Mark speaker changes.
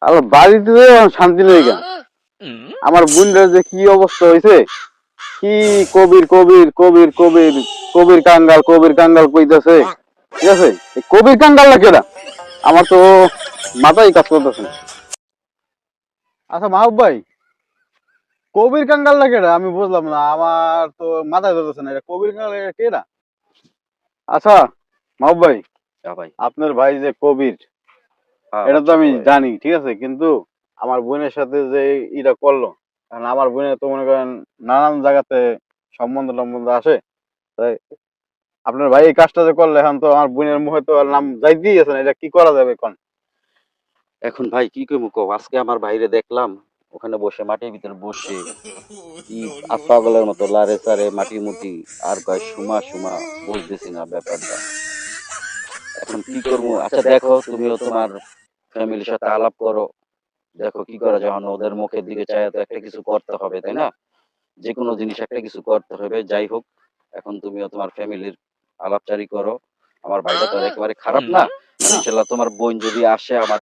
Speaker 1: আর বাড়িতে যে শান্তি নেই কেন? আমার বোনটার যে কি অবস্থা হয়েছে, কি কবির কবির কবির কবির কবির কাঙ্গাল কইতেছে। ঠিক আছে, এই কবির কাঙ্গাল না কেডা? আমার তো মাথায় কাজ করতেছে না। আচ্ছা মাহবুব ভাই, কবির কাঙ্গাল না কেডা আমি বুঝলাম না, আমার তো মাথায় ধরতেছে না, এটা কবির কাঙ্গাল এটা কেডা? আচ্ছা মাহবুব ভাই,
Speaker 2: হ্যাঁ ভাই।
Speaker 1: আপনার ভাই যে কবির,
Speaker 2: হ্যাঁ
Speaker 1: এটা
Speaker 2: আমার
Speaker 1: তো
Speaker 2: ছোট
Speaker 1: আমি
Speaker 2: ভাই।
Speaker 1: জানি, ঠিক আছে, কিন্তু আমার বোনের সাথে যে এটা করলো, কারণ আমার বোনের তো মনে করেন নানান জায়গাতে সম্বন্ধ টম্বন্ধ আসে, তাই আপনার ভাই এই কাজটা যে করলো, এখন তো আমার বোনের মুখে তো আর নাম যাইতেই আছে না, এটা কি করা যাবে কোন?
Speaker 2: এখন ভাই কি কইবো কও, আজকে আমার বাইরে দেখলাম ওখানে বসে মাটির ভিতর বসে কি পাগলের মতো লারে সারে মাটি মুটি আর কয় সুমা সুমা, বুঝতেছি না ব্যাপারটা। এখন কি করবো? আচ্ছা দেখো তুমিও তোমার ফ্যামিলির সাথে আলাপ করো, দেখো কি করা যায়। এখন ওদের মুখের দিকে চাইয়া তো একটা কিছু করতে হবে, তাই না? যে কোনো জিনিস একটা কিছু করতে হবে, যাই হোক। এখন তুমিও তোমার ফ্যামিলির আলাপচারি করো। আমার ভাইটা তো আর একেবারে খারাপ না। আর ইনশাল্লাহ তোমার বোন যদি আসে আমার